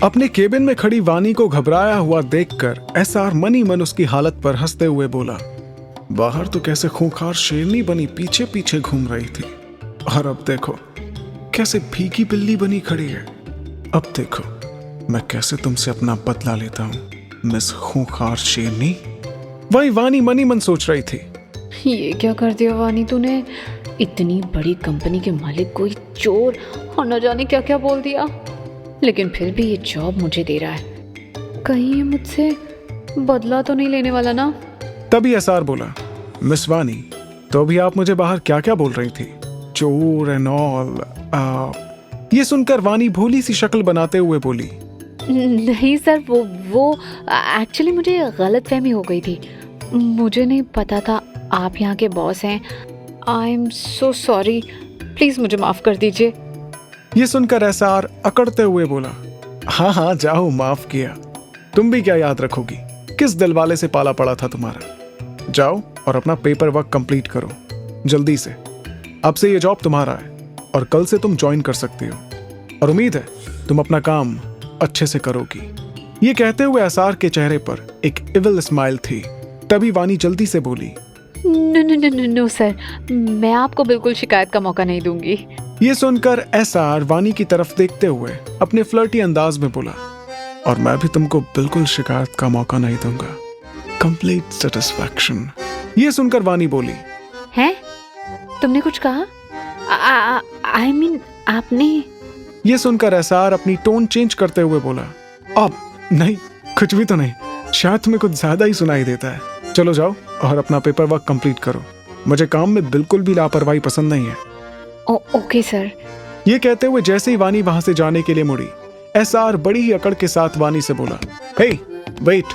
अपने केबिन में खड़ी वानी को घबराया हुआ देखकर एसआर मनी मन उसकी हालत पर हंसते हुए बोला, बाहर तो कैसे खूंखार शेरनी बनी पीछे पीछे घूम रही थी, और अब देखो कैसे भीगी बिल्ली बनी खड़ी है। अब देखो मैं कैसे तुमसे अपना बदला लेता हूँ मिस खूंखार शेरनी। वही वानी मनी मन सोच रही थी, ये क्या कर दिया वानी तूने? इतनी बड़ी कंपनी के मालिक कोई चोर और न जाने क्या क्या बोल दिया, लेकिन फिर भी ये जॉब मुझे दे रहा है। कहीं ये मुझसे बदला तो नहीं लेने वाला ना? तभी एसआर बोला, मिस वानी तो अभी आप मुझे बाहर क्या क्या बोल रही थी, चोर एंड ऑल। ये सुनकर वानी भोली सी शक्ल बनाते हुए बोली, नहीं सर, वो एक्चुअली मुझे गलतफहमी हो गई थी। मुझे नहीं पता था आप यहाँ के बॉस हैं। I am so sorry, please मुझे माफ कर दीजिए। ये सुनकर एसआर अकड़ते हुए बोला, हाँ हाँ जाओ, माफ किया। तुम भी क्या याद रखोगी, किस दिलवाले से पाला पड़ा था तुम्हारा। जाओ और अपना पेपर वर्क कंप्लीट करो जल्दी से। अब से ये जॉब तुम्हारा है और कल से तुम ज्वाइन कर सकती हो, और उम्मीद है तुम अपना काम अच्छे से करोगी। ये कहते हुए एसआर के चेहरे पर एक इविल स्माइल थी। तभी वानी जल्दी से बोली, नो सर, मैं आपको बिल्कुल शिकायत का मौका नहीं दूंगी। ये सुनकर एसआर वानी की तरफ देखते हुए अपने फ्लर्टी अंदाज में बोला, और मैं भी तुमको बिल्कुल शिकायत का मौका नहीं दूंगा, कंप्लीट सेटिस्फैक्शन। ये सुनकर वानी बोली, हैं? तुमने कुछ कहा? आई मीन आपने? ये सुनकर एसआर अपनी टोन चेंज करते हुए बोला, अब नहीं, कुछ भी तो नहीं, शायद तुम्हें कुछ ज्यादा ही सुनाई देता है। चलो जाओ और अपना पेपर वर्क कंप्लीट करो, मुझे काम में बिल्कुल भी लापरवाही पसंद नहीं है। Okay sir. ये कहते हुए जैसे ही वानी वहां से जाने के लिए मुड़ी, एसआर बड़ी ही अकड़ के साथ वानी से बोला, हे वेट,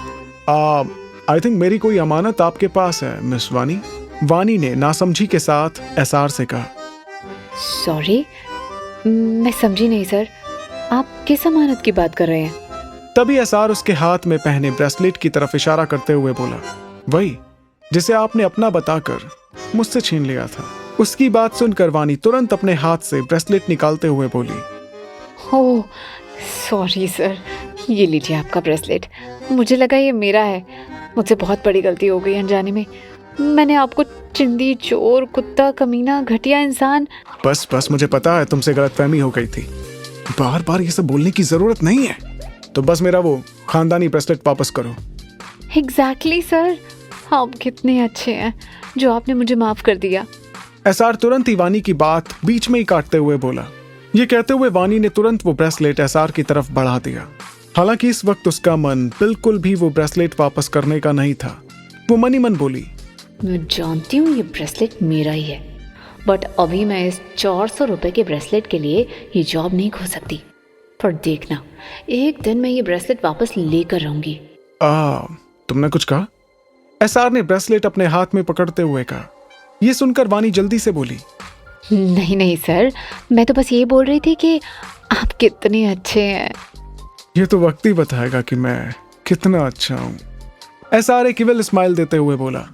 आई थिंक मेरी कोई अमानत आपके पास है मिस वानी। वानी ने नासमझी के साथ एसआर से कहा। सॉरी, मैं समझी नहीं सर, आप किस अमानत की बात कर रहे हैं? तभी एसआर उसके हाथ में पहने ब्रेसलेट की तरफ इशारा करते हुए बोला, वही जिसे आपने अपना बताकर मुझसे छीन लिया था। उसकी बात सुनकर वानी तुरंत अपने हाथ से ब्रेसलेट निकालते हुए बोली, ओह सॉरी सर, ये लीजिए आपका ब्रेसलेट। मुझे लगा ये मेरा है, मुझसे बहुत बड़ी गलती हो गई अनजाने में। मैंने आपको चिंदी, चोर, कुत्ता, कमीना, घटिया इंसान। बस मुझे पता है तुमसे गलतफहमी हो गई थी, बार बार ये सब बोलने की जरूरत नहीं है। तो बस मेरा वो खानदानी ब्रेसलेट वापस करो। एग्जैक्टली सर, आप कितने अच्छे हैं जो आपने मुझे माफ कर दिया। एसआर तुरंत ही वानी की बात बीच में ही काटते हुए बोला। ये कहते हुए वानी ने तुरंत वो ब्रेसलेट एसआर की तरफ बढ़ा दिया। हालांकि इस वक्त उसका मन बिल्कुल भी वो ब्रेसलेट वापस करने का नहीं था। वो मनी मन बोली, मैं जानती हूँ ये ब्रेसलेट मेरा ही है, बट अभी मैं इस 400 रुपए के ब्रेसलेट के लिए ये जॉब नहीं खो सकती। पर देखना, एक दिन मैं ये ब्रेसलेट वापस लेकर रहूंगी। तुमने कुछ कहा? एसआर ने ब्रेसलेट अपने हाथ में पकड़ते हुए कहा। ये सुनकर वानी जल्दी से बोली, नहीं सर, मैं तो बस ये बोल रही थी कि आप कितने अच्छे हैं। ये तो वक्त ही बताएगा कि मैं कितना अच्छा हूँ। एसआर एक इविल स्माइल देते हुए बोला।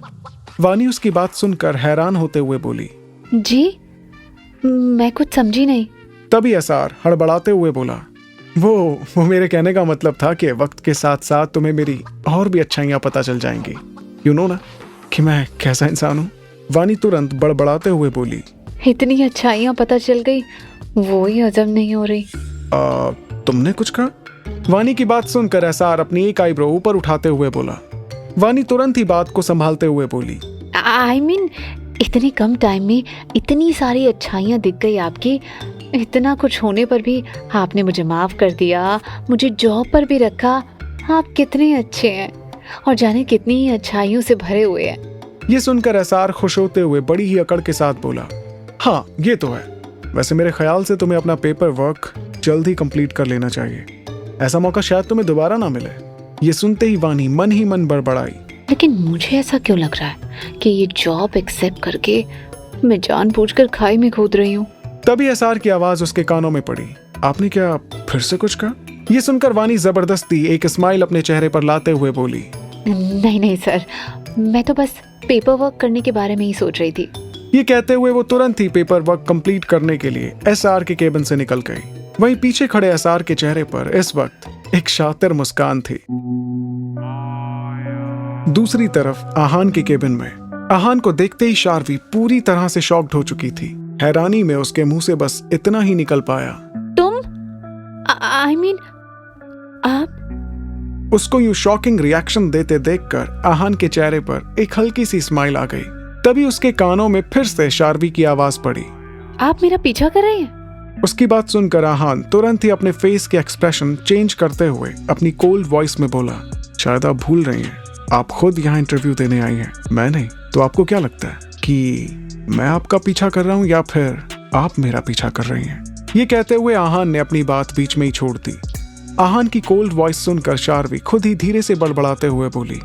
वानी उसकी बात सुनकर हैरान होते हुए बोली, जी मैं कुछ समझी नहीं। तभी एसआर हड़बड़ाते हुए बोला, वो मेरे कहने का मतलब था कि वक्त के साथ साथ तुम्हें मेरी और भी अच्छाइयाँ पता चल जाएंगी। यू नो ना कि मैं कैसा इंसान हूँ। वानी तुरंत बड़बड़ाते हुए बोली, इतनी अच्छाइयाँ पता चल गई, वो ही हजम नहीं हो रही। तुमने कुछ कहा? वानी की बात सुनकर एसआर अपनी एक आईब्रो ऊपर उठाते हुए बोला। वानी तुरंत ही बात को संभालते हुए बोली, आई मीन इतने कम टाइम में इतनी सारी अच्छाइयाँ दिख गई आपकी। इतना कुछ होने पर भी आपने मुझे माफ कर दिया, मुझे जॉब पर भी रखा। आप कितने अच्छे हैं और जाने कितनी ही अच्छाइयों से भरे हुए हैं। ये सुनकर एसआर खुश होते हुए बड़ी ही अकड़ के साथ बोला, हाँ ये तो है। वैसे मेरे ख्याल से तुम्हें अपना पेपर वर्क जल्द ही कंप्लीट कर लेना चाहिए, ऐसा मौका शायद तुम्हें दोबारा ना मिले। ये सुनते ही वानी मन ही मन बड़बड़ाई, लेकिन मुझे ऐसा क्यों लग रहा है कि ये जॉब एक्सेप्ट करके मैं जानबूझकर खाई में कूद रही हूँ। तभी एसआर की आवाज उसके कानों में पड़ी, आपने क्या फिर से कुछ कहा? ये सुनकर वानी जबरदस्ती एक स्माइल अपने चेहरे पर लाते हुए बोली, नहीं सर, मैं तो बस पेपर वर्क करने के बारे में ही सोच रही थी। ये कहते हुए वो तुरंत ही पेपर वर्क कंप्लीट करने के लिए एसआर के केबिन से निकल गई। वहीं पीछे खड़े एसआर के चेहरे पर इस वक्त एक शातिर मुस्कान थी। दूसरी तरफ आहान के केबिन में आहान को देखते ही शार्वी पूरी तरह से शॉक्ड हो चुकी थी। हैरानी में उसके मुंह से बस इतना ही निकल पाया, तुम आई मीन आप? उसको यूं शॉकिंग रिएक्शन देते देखकर आहान के चेहरे पर एक हल्की सी स्माइल आ गई। तभी उसके कानों में फिर से शार्वी की आवाज पड़ी, आप मेरा पीछा कर रहे हैं? उसकी बात सुनकर आहान तुरंत ही अपने फेस के एक्सप्रेशन चेंज करते हुए अपनी कोल्ड वॉइस में बोला, शायद आप भूल रही हैं, आप खुद यहाँ इंटरव्यू देने आई हैं, मैं नहीं। तो आपको क्या लगता है कि मैं आपका पीछा कर रहा हूँ या फिर आप मेरा पीछा कर रही हैं? ये कहते हुए आहान ने अपनी बात बीच में ही छोड़ दी। आहान की कोल्ड वॉइस सुनकर शार्वी खुद ही धीरे से बड़बड़ाते हुए बोली,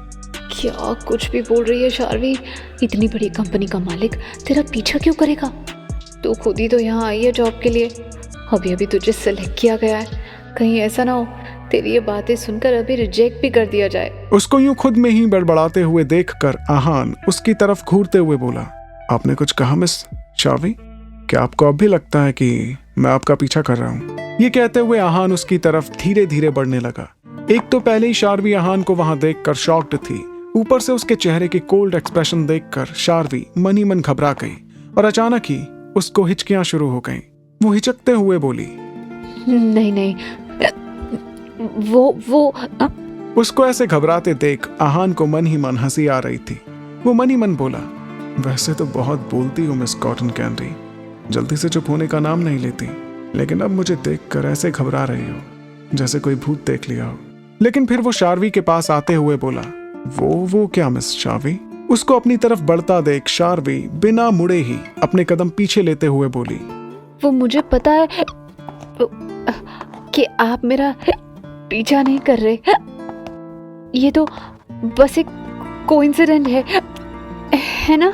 क्या कुछ भी बोल रही है शार्वी? इतनी बड़ी कंपनी का मालिक तेरा पीछा क्यों करेगा? तू खुद ही तो यहाँ आई है जॉब के लिए, अभी अभी तुझे सेलेक्ट किया गया है। कहीं ऐसा ना हो तेरी ये बातें सुनकर अभी रिजेक्ट भी कर दिया जाए। उसको यूं खुद में ही बड़बड़ाते हुए देखकर आहान उसकी तरफ घूरते हुए बोला, आपने कुछ कहा मिस शार्वी? क्या आपको अब भी लगता है कि मैं आपका पीछा कर रहा हूँ? ये कहते हुए आहान उसकी तरफ धीरे धीरे बढ़ने लगा। एक तो पहले ही शार्वी आहान को वहां देखकर शॉक्ड थी, ऊपर से उसके चेहरे के कोल्ड एक्सप्रेशन देखकर शार्वी मन ही मन घबरा गई और अचानक ही उसको हिचकियां शुरू हो गईं। वो हिचकते हुए बोली, नहीं नहीं, वो उसको ऐसे घबराते देख आहान को मन ही मन हंसी आ रही थी। वो मन ही मन बोला, वैसे तो बहुत बोलती हूँ मिस कॉटन कैंडी, जल्दी से चुप होने का नाम नहीं लेती, लेकिन अब मुझे देखकर ऐसे घबरा रही हो जैसे कोई भूत देख लिया हो। लेकिन फिर वो शार्वी के पास आते हुए बोला, वो क्या मिस शार्वी? उसको अपनी तरफ बढ़ता देख शार्वी बिना मुड़े ही अपने कदम पीछे लेते हुए बोली, वो मुझे पता है कि आप मेरा पीछा नहीं कर रहे, ये तो बस एक कोइंसिडेंट है ना?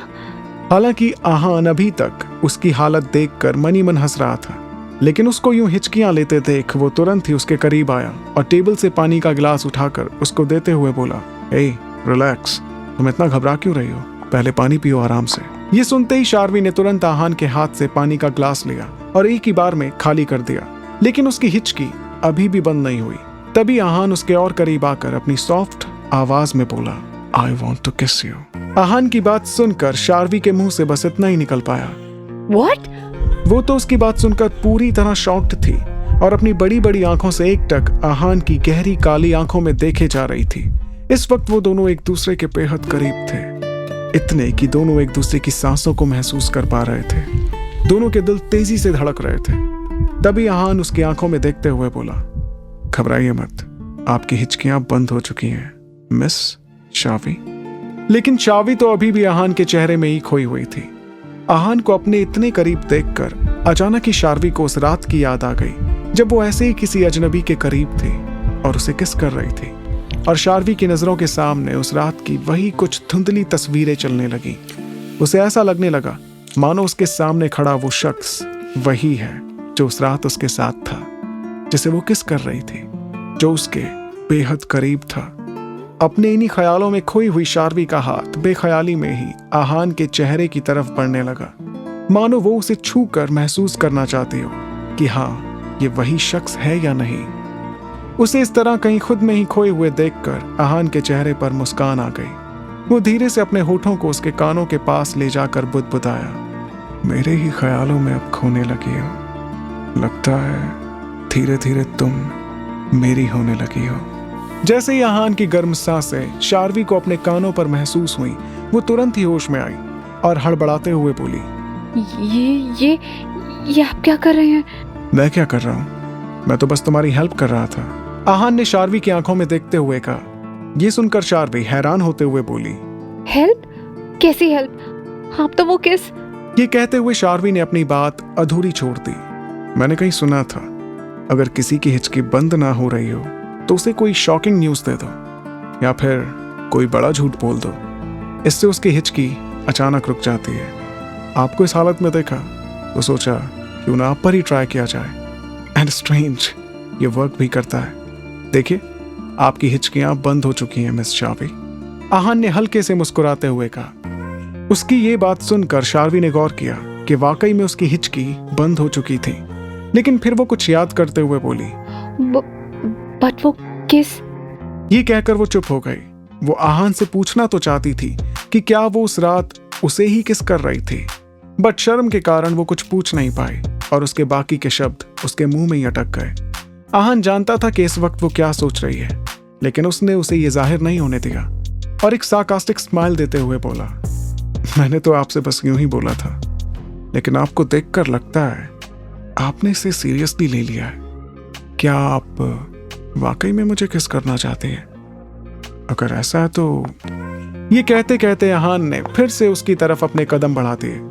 हालांकि आहान अभी तक उसकी हालत देखकर मन ही मन हंस रहा था, लेकिन उसको यूं हिचकियां लेते देख वो तुरंत ही उसके करीब आया और टेबल से पानी का गिलास उठाकर उसको देते हुए बोला, ए रिलैक्स, तुम इतना घबरा क्यों रही हो? पहले पानी पियो आराम से। ये सुनते ही शार्वी ने तुरंत आहान के हाथ से पानी का ग्लास लिया और एक ही बार में खाली कर दिया, लेकिन उसकी हिचकी अभी भी बंद नहीं हुई। तभी आहान उसके और करीब आकर अपनी सॉफ्ट आवाज में बोला, आई वॉन्ट टू किस यू। आहान की बात सुनकर शार्वी के मुंह से बस इतना ही निकल पाया, व्हाट? वो तो उसकी बात सुनकर पूरी तरह शॉक्ड थी और अपनी बड़ी बड़ी आंखों से एकटक आहान की गहरी काली आंखों में देखे जा रही थी। इस वक्त वो दोनों एक दूसरे के बेहद करीब थे, इतने कि दोनों एक दूसरे की सांसों को महसूस कर पा रहे थे। दोनों के दिल तेजी से धड़क रहे थे। तभी आहान उसकी आंखों में देखते हुए बोला, घबराइए मत, आपकी हिचकियां बंद हो चुकी हैं मिस शार्वी। लेकिन शार्वी तो अभी भी आहान के चेहरे में ही खोई हुई थी। आहान को अपने इतने करीब देखकर अचानक ही शार्वी को उस रात की याद आ गई जब वो ऐसे ही किसी अजनबी के करीब थी और उसे किस कर रही थी, और शार्वी की नजरों के सामने उस रात की वही कुछ धुंधली तस्वीरें चलने लगी। उसे ऐसा लगने लगा मानो उसके सामने खड़ा वो शख्स वही है जो उस रात उसके साथ था, जिसे वो किस कर रही थी, जो उसके बेहद करीब था। अपने इन्हीं ख्यालों में खोई हुई शार्वी का हाथ बेख्याली में ही आहान के चेहरे की तरफ बढ़ने लगा, मानो वो उसे छूकर महसूस करना चाहती हो कि हाँ, ये वही शख्स है या नहीं। उसे इस तरह कहीं खुद में ही खोए हुए देखकर आहान के चेहरे पर मुस्कान आ गई। वो धीरे से अपने होठों को उसके कानों के पास ले जाकर बुदबुदाया, मेरे ही ख्यालों में अब खोने लगी हो, लगता है धीरे धीरे तुम मेरी होने लगी हो। जैसे ही आहान की गर्म सांसें शार्वी को अपने कानों पर महसूस हुई, वो तुरंत ही होश में आई और हड़बड़ाते हुए बोली, ये आप क्या कर रहे हैं? मैं क्या कर रहा हूँ? मैं तो बस तुम्हारी हेल्प कर रहा था, आहान ने शार्वी की आंखों में देखते हुए कहा। ये सुनकर शार्वी हैरान होते हुए बोली, हेल्प? कैसी हेल्प? आप तो वो किस? ये कहते हुए शार्वी ने अपनी बात अधूरी छोड़ दी। मैंने कहीं सुना था, अगर किसी की हिचकी बंद ना हो रही हो तो उसे कोई शॉकिंग न्यूज दे दो या फिर कोई बड़ा झूठ बोल दो, इससे उसकी हिचकी अचानक रुक जाती है। आपको इस हालत में देखा तो सोचा क्यों ना आप पर ही ट्राई किया जाए, एंड स्ट्रेंज, ये वर्क भी करता है। देखिए, आपकी हिचकियां बंद हो चुकी हैं मिस शार्वी, आहान ने हल्के से मुस्कुराते हुए कहा। उसकी ये बात सुनकर शार्वी ने गौर किया कि वाकई में उसकी हिचकी बंद हो चुकी थी, लेकिन फिर वो कुछ याद करते हुए बोली, बट वो किस? ये कहकर वो चुप हो गई। वो आहान से पूछना तो चाहती थी कि क्या वो उस रात उसे ही किस कर रही थी, बट शर्म के कारण वो कुछ पूछ नहीं पाई और उसके बाकी के शब्द उसके मुंह में ही अटक गए। आहान जानता था कि इस वक्त वो क्या सोच रही है, लेकिन उसने उसे ये जाहिर नहीं होने दिया और एक सार्कास्टिक स्माइल देते हुए बोला, मैंने तो आपसे बस यूं ही बोला था, लेकिन आपको देखकर लगता है आपने इसे सीरियसली ले लिया है। क्या आप वाकई में मुझे किस करना चाहते हैं? अगर ऐसा है तो। ये कहते कहते आहान ने फिर से उसकी तरफ अपने कदम बढ़ा दिए।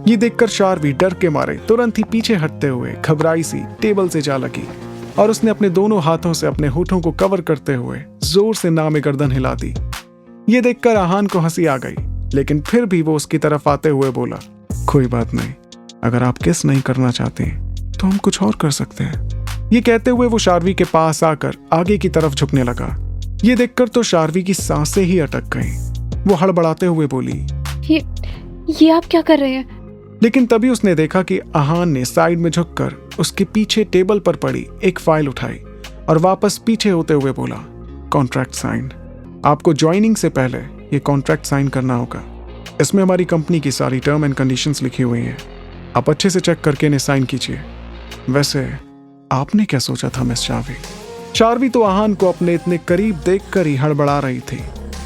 ये देखकर शार्वी डर के मारे तुरंत ही पीछे हटते हुए घबराई सी टेबल से जा लगी और उसने अपने दोनों हाथों से अपने होठों को कवर करते हुए जोर से नामे गर्दन हिला दी। ये देखकर आहान को हंसी आ गई, लेकिन फिर भी वो उसकी तरफ आते हुए बोला, कोई बात नहीं, अगर आप किस नहीं करना चाहते तो हम कुछ और कर सकते हैं। ये कहते हुए वो शार्वी के पास आकर आगे की तरफ झुकने लगा। ये देखकर तो शार्वी की सांसें ही अटक गईं। वो हड़बड़ाते हुए बोली, ये आप क्या कर रहे हैं? लेकिन तभी उसने देखा कि आहान ने साइड में झुककर उसके पीछे टेबल पर पड़ी एक फाइल उठाई और वापस पीछे होते हुए बोला, कॉन्ट्रैक्ट साइन। आपको ज्वाइनिंग से पहले ये कॉन्ट्रैक्ट साइन करना होगा। इसमें हमारी कंपनी की सारी टर्म एंड कंडीशंस लिखी हुई हैं। आप अच्छे से चेक करके इन्हें साइन कीजिए। वैसे आपने क्या सोचा था मिस शार्वी? शार्वी तो आहान को अपने इतने करीब देखकर ही हड़बड़ा रही थी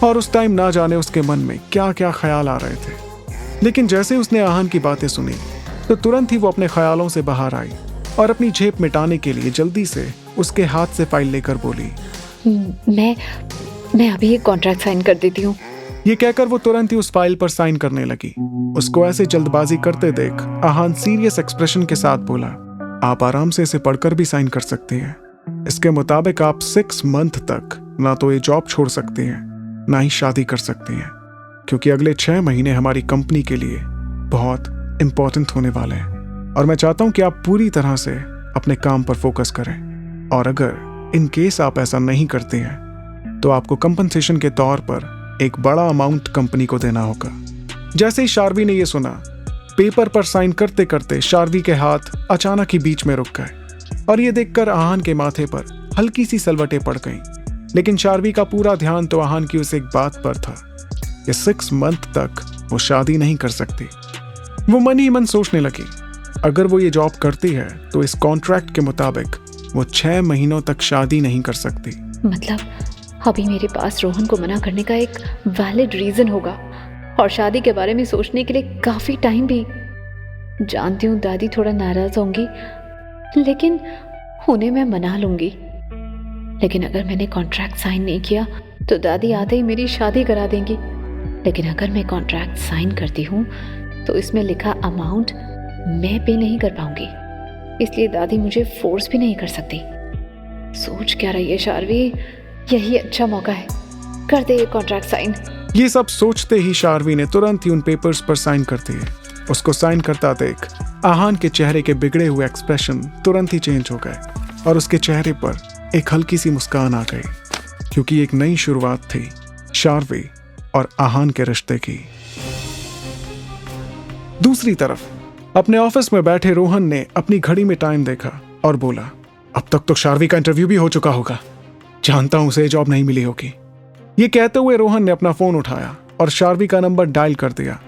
और उस टाइम ना जाने उसके मन में क्या क्या ख्याल आ रहे थे। लेकिन जैसे उसने आहान की बातें सुनी तो तुरंत ही वो अपने ख्यालों से बाहर आई और अपनी झेप मिटाने के लिए जल्दी से उसके हाथ से फाइल लेकर बोली, मैं अभी एक कॉन्ट्रैक्ट साइन कर देती हूँ। ये कहकर वो तुरंत ही उस फाइल पर साइन करने लगी। उसको ऐसे जल्दबाजी करते देख आहान सीरियस एक्सप्रेशन के साथ बोला, आप आराम से इसे पढ़कर भी साइन कर सकते हैं। इसके मुताबिक आप 6 मंथ तक ना तो ये जॉब छोड़ सकते हैं ना ही शादी कर सकते हैं, क्योंकि अगले 6 महीने हमारी कंपनी के लिए बहुत इंपॉर्टेंट होने वाले हैं और मैं चाहता हूं कि आप पूरी तरह से अपने काम पर फोकस करें। और अगर इन केस आप ऐसा नहीं करते हैं तो आपको कंपनसेशन के तौर पर एक बड़ा अमाउंट कंपनी को देना होगा। जैसे ही शार्वी ने यह सुना, पेपर पर साइन करते करते शार्वी के हाथ अचानक ही बीच में रुक गए और ये देखकर आहान के माथे पर हल्की सी सलवटें पड़ गईं। लेकिन शार्वी का पूरा ध्यान तो आहान की उस एक बात पर था कि 6 मंथ तक वो शादी नहीं कर सकती। वो मन ही मन सोचने लगी, अगर वो ये जॉब करती है तो इस कॉन्ट्रैक्ट के मुताबिक वो 6 महीनों तक शादी नहीं कर सकती। मतलब अभी मेरे पास रोहन को मना करने का एक वैलिड रीजन होगा और शादी के बारे में सोचने के लिए काफी टाइम भी। जानती हूँ दादी थोड़ा नाराज होंगी, लेकिन उन्हें मैं मना लूंगी। लेकिन अगर मैंने कॉन्ट्रैक्ट साइन नहीं किया तो दादी आते ही मेरी शादी करा देंगी। लेकिन अगर मैं कॉन्ट्रैक्ट साइन करती हूँ तो इसमें लिखा अमाउंट मैं पे नहीं कर पाऊंगी, इसलिए दादी मुझे फोर्स भी नहीं कर सकती। सोच क्या रही है शार्वी? यही अच्छा मौका है, कर दे ये कॉन्ट्रैक्ट साइन। ये सब सोचते ही शार्वी ने तुरंत ही उन पेपर्स पर साइन कर दिए। उसको साइन करता देख आहान के चेहरे के बिगड़े हुए एक्सप्रेशन तुरंत ही चेंज हो गए और उसके चेहरे पर एक हल्की सी मुस्कान आ गई, क्योंकि एक नई शुरुआत थी शार्वी और आहान के रिश्ते की। दूसरी तरफ अपने ऑफिस में बैठे रोहन ने अपनी घड़ी में टाइम देखा और बोला, अब तक तो शार्वी का इंटरव्यू भी हो चुका होगा, जानता हूं उसे जॉब नहीं मिली होगी। ये कहते हुए रोहन ने अपना फोन उठाया और शार्वी का नंबर डायल कर दिया,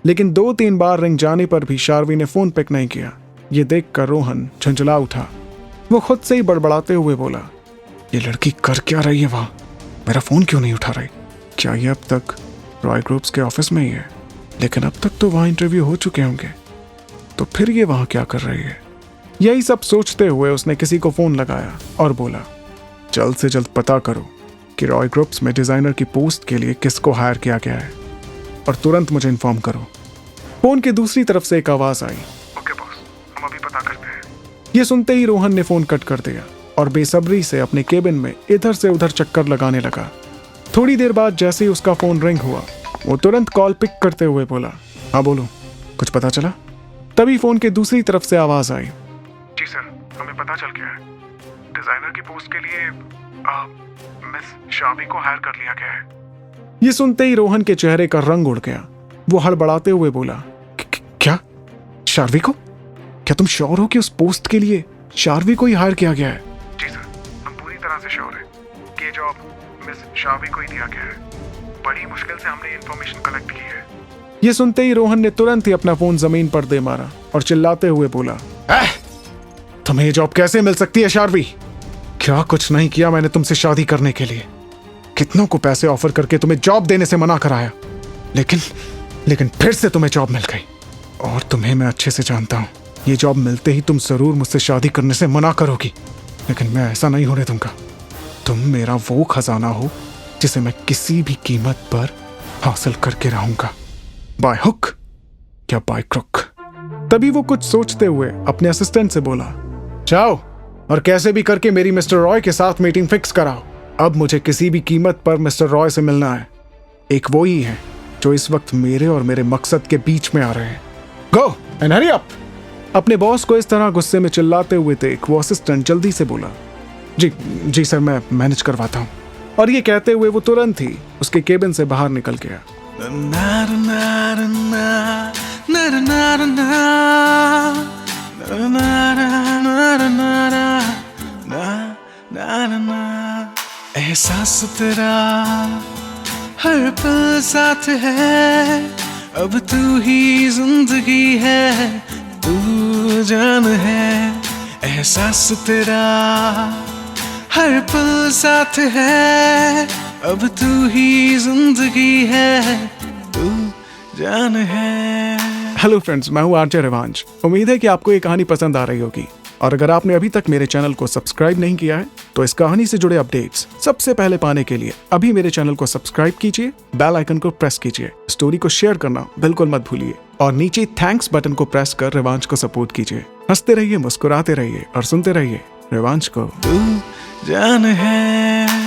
लेकिन 2-3 बार रिंग जाने पर भी शार्वी ने फोन पिक नहीं किया। ये देखकर रोहन झंझला उठा। वो खुद से ही बड़बड़ाते हुए बोला, ये लड़की कर क्या रही है वहां? मेरा फोन क्यों नहीं उठा रही? क्या ये अब तक रॉय ग्रुप्स के ऑफिस में ही है? लेकिन अब तक तो वहां इंटरव्यू हो चुके होंगे, तो फिर ये वहां क्या कर रही है? यही सब सोचते हुए उसने किसी को फोन लगाया और बोला, जल्द से जल्द पता करो कि रॉय ग्रुप्स में डिजाइनर की पोस्ट के लिए किसको हायर किया गया है और तुरंत मुझे इन्फॉर्म करो। फोन की दूसरी तरफ से एक आवाज आई, ओके बॉस, हम अभी पता करते हैं। ये सुनते ही रोहन ने फोन कट कर दिया और बेसब्री से अपने केबिन में इधर से उधर चक्कर लगाने लगा। थोड़ी देर बाद जैसे ही उसका फोन रिंग हुआ, वो तुरंत कॉल पिक करते हुए बोला, हाँ बोलो, कुछ पता चला? तभी फोन के दूसरी तरफ से आवाज आई, जी सर, हमें पता चल गया है, डिजाइनर की पोस्ट के लिए मिस शार्वी को हायर कर लिया गया है। ये सुनते ही रोहन के चेहरे का रंग उड़ गया। वो हड़बड़ाते हुए बोला, क्या शार्वी को? क्या तुम श्योर हो कि उस पोस्ट के लिए शार्वी को ही हायर किया गया है? जी सर, हम पूरी तरह से श्योर है कि ये जॉब मिस शावी को ही दिया गया है। बड़ी मुश्किल से हमने इन्फॉर्मेशन कलेक्ट की है। ये सुनते ही रोहन ने तुरंत ही अपना फोन जमीन पर दे मारा और चिल्लाते हुए बोला, तुम्हें ये जॉब कैसे मिल सकती है शार्वी? क्या कुछ नहीं किया मैंने तुमसे शादी करने के लिए। कितनों को पैसे ऑफर करके तुम्हें जॉब देने से मना कराया, लेकिन फिर से तुम्हें जॉब मिल गई। और तुम्हें मैं अच्छे से जानता हूं, ये जॉब मिलते ही तुम जरूर मुझसे शादी करने से मना करोगी, लेकिन मैं ऐसा नहीं होने दूंगा। तुम मेरा वो खजाना हो जिसे मैं किसी भी कीमत पर हासिल करके रहूंगा, बाय हुक या बाय क्रुक। तभी वो कुछ सोचते हुए अपने असिस्टेंट से बोला, जाओ और कैसे भी करके मेरी मिस्टर रॉय के साथ मीटिंग फिक्स कराओ। अब मुझे किसी भी कीमत पर मिस्टर रॉय से मिलना है। एक वो ही है जो इस वक्त मेरे और मेरे मकसद के बीच में आ रहे हैं। Go and hurry up. अपने बॉस को इस तरह गुस्से में चिल्लाते हुए देख वो असिस्टेंट जल्दी से बोला, जी सर, मैं मैनेज करवाता हूँ। और ये कहते हुए वो तुरंत ही उसके केबिन से बाहर निकल गया। एहसास तेरा हर पल साथ है, अब तू ही जिंदगी है, तू जान है। एहसास तेरा हर पल साथ है, अब तू ही जिंदगी है, तू जान है। हेलो फ्रेंड्स, मैं हूँ आरजे रिवांश। उम्मीद है कि आपको ये कहानी पसंद आ रही होगी। और अगर आपने अभी तक मेरे चैनल को सब्सक्राइब नहीं किया है तो इस कहानी से जुड़े अपडेट्स सबसे पहले पाने के लिए अभी मेरे चैनल को सब्सक्राइब कीजिए, बेल आइकन को प्रेस कीजिए, स्टोरी को शेयर करना बिल्कुल मत भूलिए और नीचे थैंक्स बटन को प्रेस कर रिवांश को सपोर्ट कीजिए। हंसते रहिए, मुस्कुराते रहिए और सुनते रहिए रिवांश को। तू जान है।